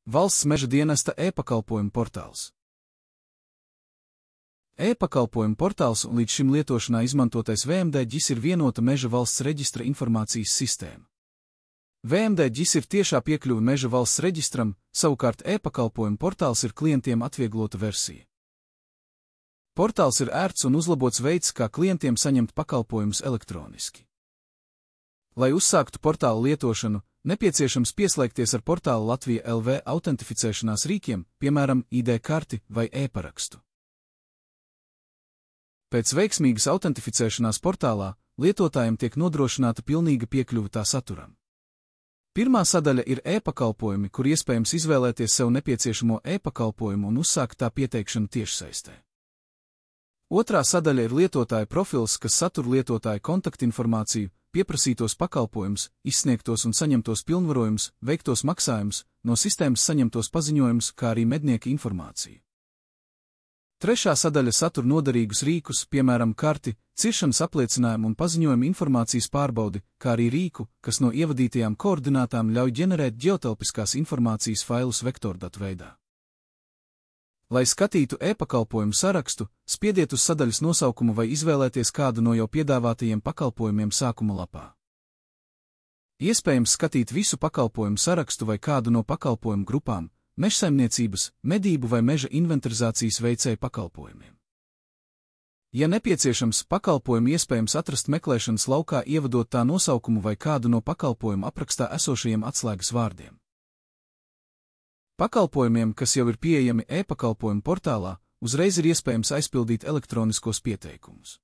Valsts meža dienesta e-pakalpojumu portāls. E-pakalpojumu portāls un līdz šim lietošanā izmantotais VMD-ģis ir vienota meža valsts reģistra informācijas sistēma. VMD-ģis ir tiešā piekļuve meža valsts reģistram, savukārt e-pakalpojumu portāls ir klientiem atvieglota versija. Portāls ir ērts un uzlabots veids, kā klientiem saņemt pakalpojumus elektroniski. Lai uzsāktu portāla lietošanu, nepieciešams pieslēgties ar portāla Latvija LV autentificēšanās rīkiem, piemēram, ID karti vai e-parakstu. Pēc veiksmīgas autentificēšanās portālā, lietotājiem tiek nodrošināta pilnīga piekļuve tā saturam. Pirmā sadaļa ir e-pakalpojumi, kur iespējams izvēlēties sev nepieciešamo e-pakalpojumu un uzsākt tā pieteikšanu tiešsaistē. Otrā sadaļa ir lietotāja profils, kas satur lietotāja kontaktinformāciju, pieprasītos pakalpojumus, izsniegtos un saņemtos pilnvarojumus, veiktos maksājumus, no sistēmas saņemtos paziņojumus, kā arī mednieka informāciju. Trešā sadaļa satur noderīgus rīkus, piemēram, karti, ciršanas apliecinājumu un paziņojumu informācijas pārbaudi, kā arī rīku, kas no ievadītajām koordinātām ļauj ģenerēt ģeotelpiskās informācijas failus vektordatu veidā. Lai skatītu e-pakalpojumu sarakstu, spiediet uz sadaļas nosaukumu vai izvēlēties kādu no jau piedāvātajiem pakalpojumiem sākuma lapā. Iespējams skatīt visu pakalpojumu sarakstu vai kādu no pakalpojumu grupām, mežsaimniecības, medību vai meža inventarizācijas veicēju pakalpojumiem. Ja nepieciešams, pakalpojumu iespējams atrast meklēšanas laukā, ievadot tā nosaukumu vai kādu no pakalpojumu aprakstā esošajiem atslēgas vārdiem. Pakalpojumiem, kas jau ir pieejami e-pakalpojumu portālā, uzreiz ir iespējams aizpildīt elektroniskos pieteikumus.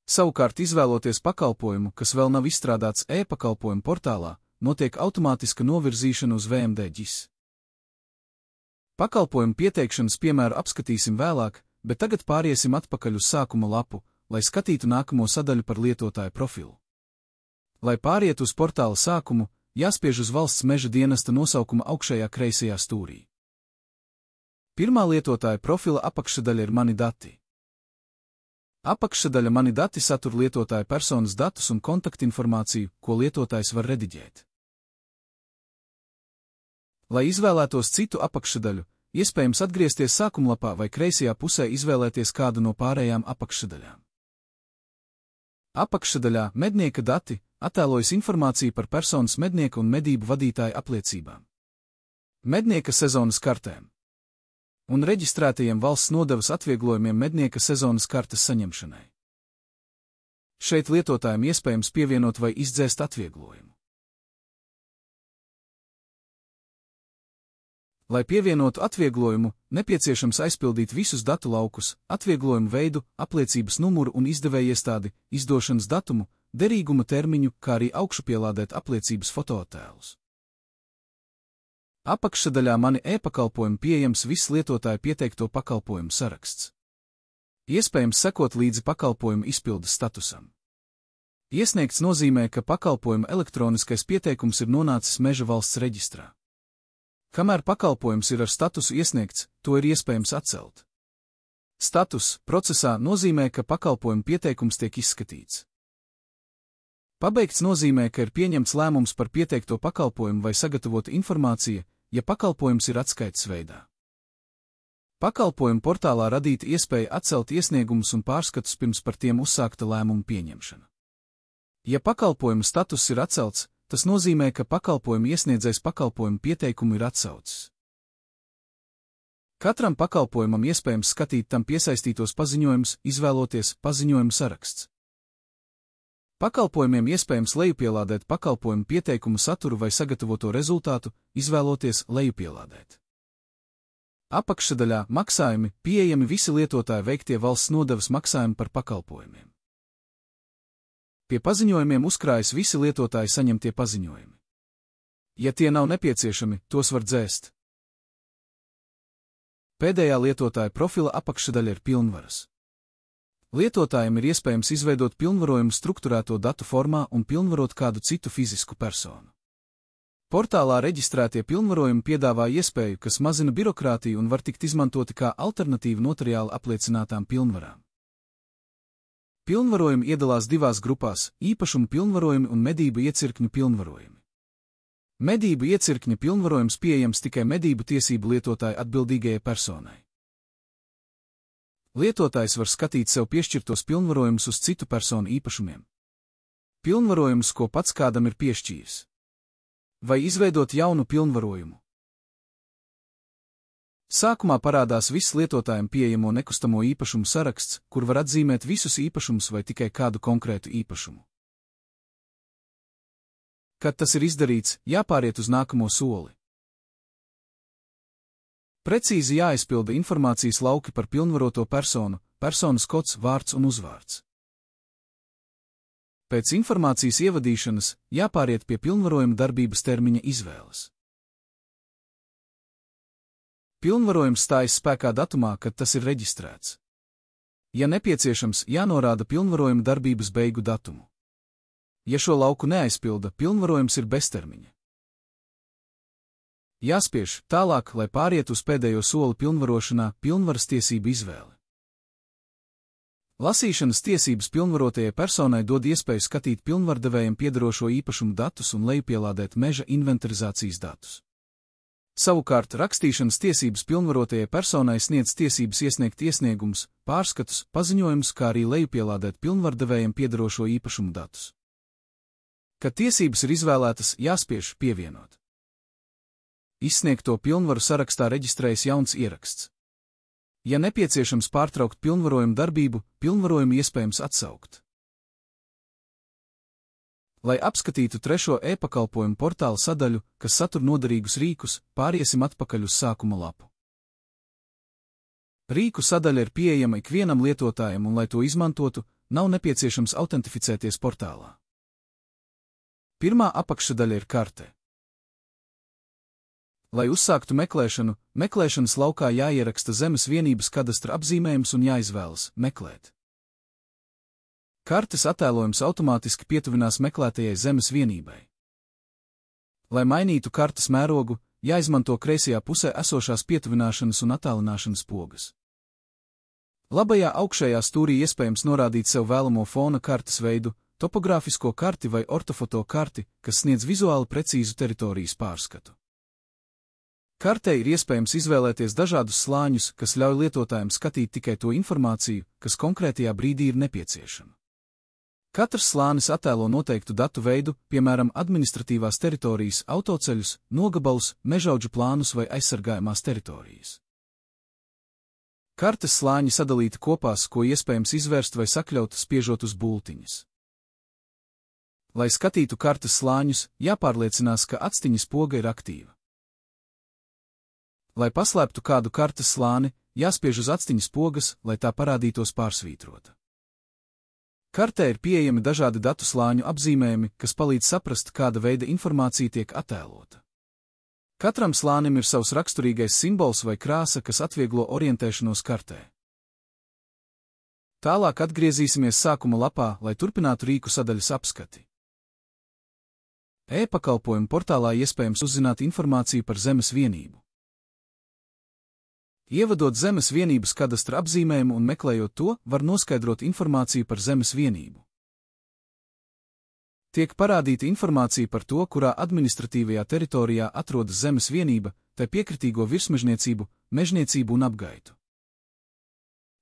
Savukārt, izvēloties pakalpojumu, kas vēl nav izstrādāts e-pakalpojumu portālā, notiek automātiska novirzīšana uz VMD-ģis. Pakalpojumu pieteikšanas piemēru apskatīsim vēlāk, bet tagad pāriesim atpakaļ uz sākuma lapu, lai skatītu nākamo sadaļu par lietotāju profilu. Lai pārietu uz portāla sākumu, jāspiež uz valsts meža dienesta nosaukuma augšējā kreisajā stūrī. Pirmā lietotāja profila apakšsadaļa ir Mani dati. Apakšsadaļa Mani dati satur lietotāja personas datus un kontaktinformāciju, ko lietotājs var rediģēt. Lai izvēlētos citu apakšsadaļu, iespējams atgriezties sākumlapā vai kreisajā pusē izvēlēties kādu no pārējām apakšsadaļām. Apakšsadaļā Mednieka dati attēlojas informācija par personas mednieka un medību vadītāja apliecībām, mednieka sezonas kartēm un reģistrētajiem valsts nodevas atvieglojumiem mednieka sezonas kartes saņemšanai. Šeit lietotājiem iespējams pievienot vai izdzēst atvieglojumu. Lai pievienotu atvieglojumu, nepieciešams aizpildīt visus datu laukus, atvieglojumu veidu, apliecības numuru un izdevēja iestādi, izdošanas datumu, derīguma termiņu, kā arī augšupielādēt apliecības fototēlus. Apakšsadaļā Mani e-pakalpojumu pieejams viss lietotāja pieteikto pakalpojumu saraksts. Iespējams sekot līdzi pakalpojumu izpildes statusam. Iesniegts nozīmē, ka pakalpojuma elektroniskais pieteikums ir nonācis meža valsts reģistrā. Kamēr pakalpojums ir ar statusu iesniegts, to ir iespējams atcelt. Status procesā nozīmē, ka pakalpojuma pieteikums tiek izskatīts. Pabeigts nozīmē, ka ir pieņemts lēmums par pieteikto pakalpojumu vai sagatavota informācija, ja pakalpojums ir atskaites veidā. Pakalpojumu portālā radīta iespēja atcelt iesniegumus un pārskatus pirms par tiem uzsākta lēmuma pieņemšana. Ja pakalpojuma status ir atcelts, tas nozīmē, ka pakalpojumu iesniedzējs pakalpojumu pieteikumu ir atsaucis. Katram pakalpojumam iespējams skatīt tam piesaistītos paziņojumus, izvēloties paziņojumu saraksts. Pakalpojumiem iespējams lejupielādēt pakalpojumu pieteikumu saturu vai sagatavoto rezultātu, izvēloties lejupielādēt. Apakšsadaļā Maksājumi pieejami visi lietotāji veiktie valsts nodevas maksājumi par pakalpojumiem. Pie paziņojumiem uzkrājas visi lietotāji saņemtie paziņojumi. Ja tie nav nepieciešami, tos var dzēst. Pēdējā lietotāja profila apakšsadaļa ir pilnvaras. Lietotājiem ir iespējams izveidot pilnvarojumu strukturēto datu formā un pilnvarot kādu citu fizisku personu. Portālā reģistrētie pilnvarojumi piedāvā iespēju, kas mazina birokrātiju un var tikt izmantoti kā alternatīva notariāli apliecinātām pilnvarām. Pilnvarojumi iedalās divās grupās – īpašumu pilnvarojumi un medību iecirkņu pilnvarojumi. Medību iecirkņa pilnvarojums pieejams tikai medību tiesību lietotāja atbildīgajai personai. Lietotājs var skatīt sev piešķirtos pilnvarojumus uz citu personu īpašumiem. Pilnvarojumus, ko pats kādam ir piešķīris. Vai izveidot jaunu pilnvarojumu. Sākumā parādās viss lietotājiem pieejamo nekustamo īpašumu saraksts, kur var atzīmēt visus īpašumus vai tikai kādu konkrētu īpašumu. Kad tas ir izdarīts, jāpāriet uz nākamo soli. Precīzi jāizpilda informācijas lauki par pilnvaroto personu, personas kods, vārds un uzvārds. Pēc informācijas ievadīšanas jāpāriet pie pilnvarojuma darbības termiņa izvēles. Pilnvarojums stājas spēkā datumā, kad tas ir reģistrēts. Ja nepieciešams, jānorāda pilnvarojuma darbības beigu datumu. Ja šo lauku neaizpilda, pilnvarojums ir beztermiņa. Jāspiež tālāk, lai pāriet uz pēdējo soli pilnvarošanā, pilnvaras tiesību izvēle. Lasīšanas tiesības pilnvarotajai personai dod iespēju skatīt pilnvardevējiem piederošo īpašumu datus un lejupielādēt meža inventarizācijas datus. Savukārt rakstīšanas tiesības pilnvarotajai personai sniedz tiesības iesniegt iesniegumus, pārskatus, paziņojumus, kā arī lejupielādēt pilnvardevējiem piederošo īpašumu datus. Kad tiesības ir izvēlētas, jāspiež pievienot. Izsniegto pilnvaru sarakstā reģistrējas jauns ieraksts. Ja nepieciešams pārtraukt pilnvarojumu darbību, pilnvarojumu iespējams atsaukt. Lai apskatītu trešo e-pakalpojumu portāla sadaļu, kas satur noderīgus rīkus, pāriesim atpakaļ uz sākuma lapu. Rīku sadaļa ir pieejama ikvienam lietotājam, un lai to izmantotu, nav nepieciešams autentificēties portālā. Pirmā apakšsadaļa ir karte. Lai uzsāktu meklēšanu, meklēšanas laukā jāieraksta zemes vienības kadastra apzīmējums un jāizvēlas meklēt. Kartes attēlojums automātiski pietuvinās meklētajai zemes vienībai. Lai mainītu kartes mērogu, jāizmanto kreisajā pusē esošās pietuvināšanas un attālināšanas pogas. Labajā augšējā stūrī iespējams norādīt sev vēlamo fona kartes veidu, topogrāfisko karti vai ortofoto karti, kas sniedz vizuāli precīzu teritorijas pārskatu. Kartē ir iespējams izvēlēties dažādus slāņus, kas ļauj lietotājiem skatīt tikai to informāciju, kas konkrētajā brīdī ir nepieciešama. Katrs slānis attēlo noteiktu datu veidu, piemēram, administratīvās teritorijas, autoceļus, nogabalus, mežaudžu plānus vai aizsargājamās teritorijas. Kartes slāņi sadalīti kopās, ko iespējams izvērst vai sakļaut, spiežot uz bultiņas. Lai skatītu kartes slāņus, jāpārliecinās, ka atstiņas poga ir aktīva. Lai paslēptu kādu kartes slāni, jāspiež uz atstiņas pogas, lai tā parādītos pārsvītrota. Kartē ir pieejami dažādi datu slāņu apzīmējumi, kas palīdz saprast, kāda veida informācija tiek attēlota. Katram slānim ir savs raksturīgais simbols vai krāsa, kas atvieglo orientēšanos kartē. Tālāk atgriezīsimies sākuma lapā, lai turpinātu rīku sadaļas apskati. E-pakalpojumu portālā iespējams uzzināt informāciju par zemes vienību. Ievadot zemes vienības kadastra apzīmējumu un meklējot to, var noskaidrot informāciju par zemes vienību. Tiek parādīta informācija par to, kurā administratīvajā teritorijā atrodas zemes vienība, tai piekritīgo virsmežniecību, mežniecību un apgaitu.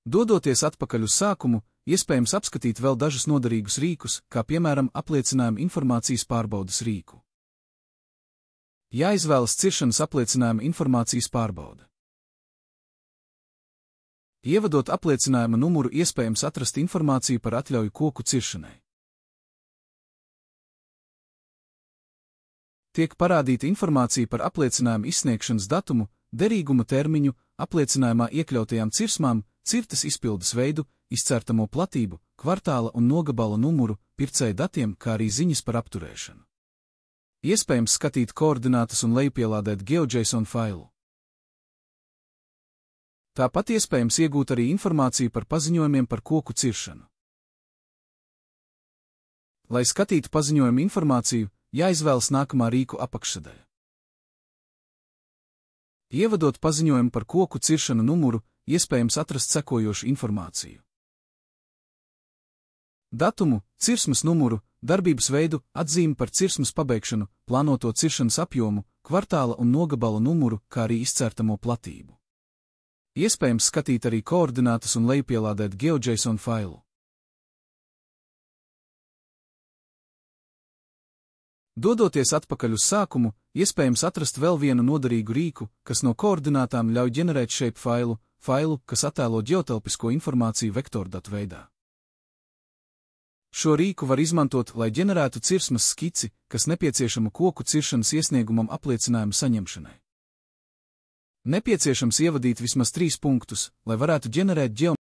Dodoties atpakaļ uz sākumu, iespējams apskatīt vēl dažus noderīgus rīkus, kā piemēram apliecinājumu informācijas pārbaudes rīku. Jāizvēlas ciršanas apliecinājuma informācijas pārbaude. Ievadot apliecinājuma numuru, iespējams atrast informāciju par atļauju koku ciršanai. Tiek parādīta informācija par apliecinājumu izsniegšanas datumu, derīguma termiņu, apliecinājumā iekļautajām cirsmām, cirtas izpildes veidu, izcērtamo platību, kvartāla un nogabala numuru, pircēja datiem, kā arī ziņas par apturēšanu. Iespējams skatīt koordinātas un lejupielādēt GeoJSON failu. Tāpat iespējams iegūt arī informāciju par paziņojumiem par koku ciršanu. Lai skatītu paziņojumu informāciju, jāizvēlas nākamā rīku apakšsadaļa. Ievadot paziņojumu par koku ciršanu numuru, iespējams atrast sekojošu informāciju. datumu, cirsmas numuru, darbības veidu, atzīmi par cirsmas pabeigšanu, plānoto ciršanas apjomu, kvartāla un nogabala numuru, kā arī izcērtamo platību. Iespējams skatīt arī koordinātas un lejupielādēt GeoJSON failu. Dodoties atpakaļ uz sākumu, iespējams atrast vēl vienu noderīgu rīku, kas no koordinātām ļauj ģenerēt failu, kas attēlo ģeotelpisko informāciju vektordatu veidā. Šo rīku var izmantot, lai ģenerētu cirsmas skici, kas nepieciešama koku ciršanas iesniegumam apliecinājumu saņemšanai. Nepieciešams ievadīt vismaz 3 punktus, lai varētu ģenerēt geometru.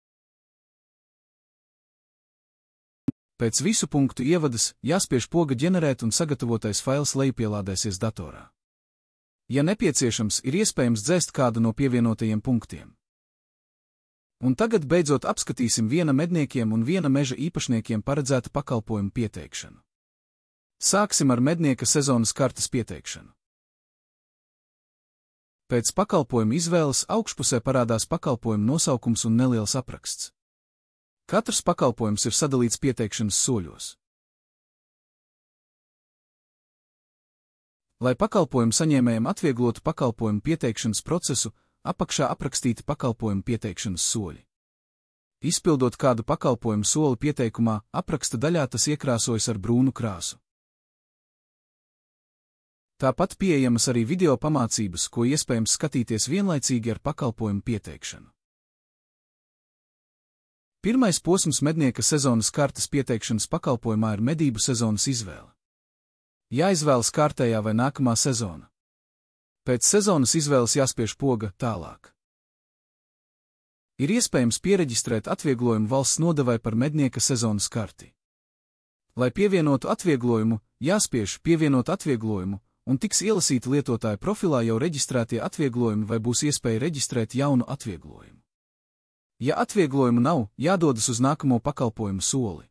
Pēc visu punktu ievadas jāspiež poga ģenerēt un sagatavotais fails lejupielādēsies datorā. Ja nepieciešams, ir iespējams dzēst kādu no pievienotajiem punktiem. Un tagad beidzot apskatīsim viena medniekiem un viena meža īpašniekiem paredzēta pakalpojumu pieteikšanu. Sāksim ar mednieka sezonas kartes pieteikšanu. Pēc pakalpojuma izvēles augšpusē parādās pakalpojuma nosaukums un neliels apraksts. Katrs pakalpojums ir sadalīts pieteikšanas soļos. Lai pakalpojumu saņēmējiem atvieglotu pakalpojumu pieteikšanas procesu, apakšā aprakstīti pakalpojumu pieteikšanas soļi. Izpildot kādu pakalpojumu soli pieteikumā, apraksta daļā tas iekrāsojas ar brūnu krāsu. Tāpat pieejamas arī video pamācības, ko iespējams skatīties vienlaicīgi ar pakalpojumu pieteikšanu. Pirmais posms mednieka sezonas kartes pieteikšanas pakalpojumā ir medību sezonas izvēle. Jāizvēlas kārtējā vai nākamā sezona. Pēc sezonas izvēles jāspiež poga tālāk. Ir iespējams piereģistrēt atvieglojumu valsts nodevai par mednieka sezonas karti. Lai pievienotu atvieglojumu, jāspiež pievienot atvieglojumu, un tiks ielasīti lietotāja profilā jau reģistrētie atvieglojumi vai būs iespēja reģistrēt jaunu atvieglojumu. Ja atvieglojumu nav, jādodas uz nākamo pakalpojumu soli.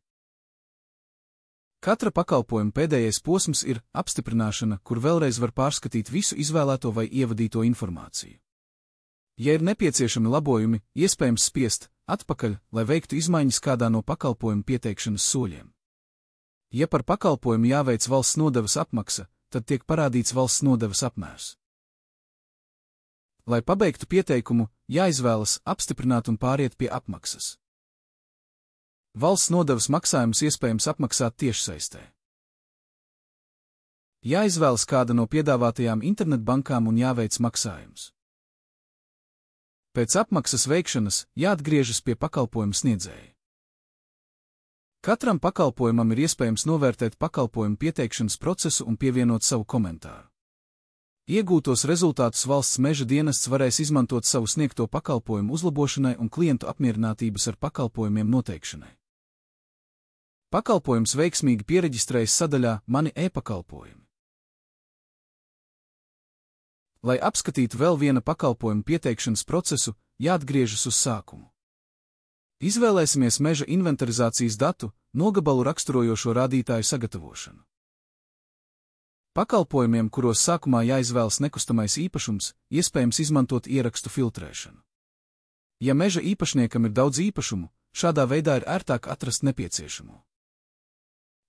Katra pakalpojuma pēdējais posms ir apstiprināšana, kur vēlreiz var pārskatīt visu izvēlēto vai ievadīto informāciju. Ja ir nepieciešami labojumi, iespējams spiest atpakaļ, lai veiktu izmaiņas kādā no pakalpojuma pieteikšanas soļiem. Ja par pakalpojumu jāveic valsts nodevas apmaksa, tad tiek parādīts valsts nodevas apmērs. Lai pabeigtu pieteikumu, jāizvēlas apstiprināt un pāriet pie apmaksas. Valsts nodevas maksājumus iespējams apmaksāt tiešsaistē. Jāizvēlas kāda no piedāvātajām internetbankām un jāveic maksājums. Pēc apmaksas veikšanas jāatgriežas pie pakalpojuma sniedzēja. Katram pakalpojumam ir iespējams novērtēt pakalpojumu pieteikšanas procesu un pievienot savu komentāru. Iegūtos rezultātus valsts meža dienests varēs izmantot savu sniegto pakalpojumu uzlabošanai un klientu apmierinātības ar pakalpojumiem noteikšanai. Pakalpojums veiksmīgi piereģistrējas sadaļā Mani e-pakalpojumi. Lai apskatītu vēl viena pakalpojuma pieteikšanas procesu, jāatgriežas uz sākumu. Izvēlēsimies meža inventarizācijas datu, nogabalu raksturojošo rādītāju sagatavošanu. Pakalpojumiem, kuros sākumā jāizvēlas nekustamais īpašums, iespējams izmantot ierakstu filtrēšanu. Ja meža īpašniekam ir daudz īpašumu, šādā veidā ir ērtāk atrast nepieciešamo.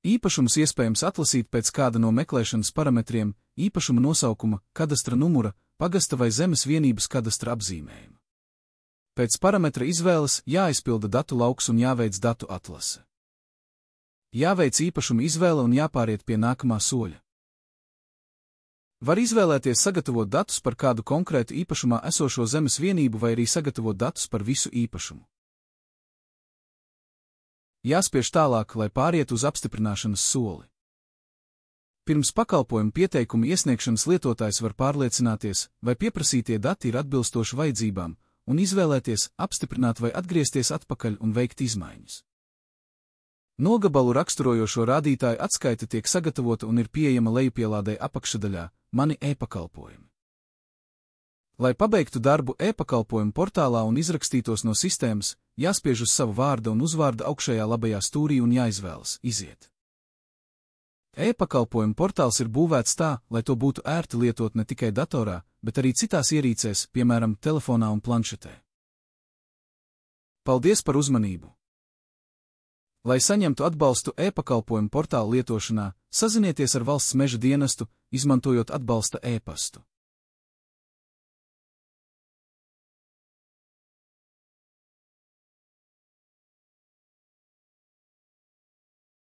Īpašumus iespējams atlasīt pēc kāda no meklēšanas parametriem, īpašuma nosaukuma, kadastra numura, pagasta vai zemes vienības kadastra apzīmējuma. Pēc parametra izvēles jāizpilda datu lauks un jāveic datu atlase. Jāveic īpašuma izvēle un jāpāriet pie nākamā soļa. Var izvēlēties sagatavot datus par kādu konkrētu īpašumā esošo zemes vienību vai arī sagatavot datus par visu īpašumu. Jāspiež tālāk, lai pāriet uz apstiprināšanas soli. Pirms pakalpojuma pieteikuma iesniegšanas lietotājs var pārliecināties, vai pieprasītie dati ir atbilstoši vajadzībām, un izvēlēties, apstiprināt vai atgriezties atpakaļ un veikt izmaiņas. Nogabalu raksturojošo rādītāju atskaite tiek sagatavota un ir pieejama lejupielādē apakšadaļā Mani e-pakalpojumi. Lai pabeigtu darbu e-pakalpojumu portālā un izrakstītos no sistēmas, jāspiež uz savu vārda un uzvārda augšējā labajā stūrī un jāizvēlas iziet. E-pakalpojumu portāls ir būvēts tā, lai to būtu ērti lietot ne tikai datorā, bet arī citās ierīcēs, piemēram, telefonā un planšetē. Paldies par uzmanību! Lai saņemtu atbalstu e-pakalpojumu portālu lietošanā, sazinieties ar valsts meža dienestu, izmantojot atbalsta e-pastu.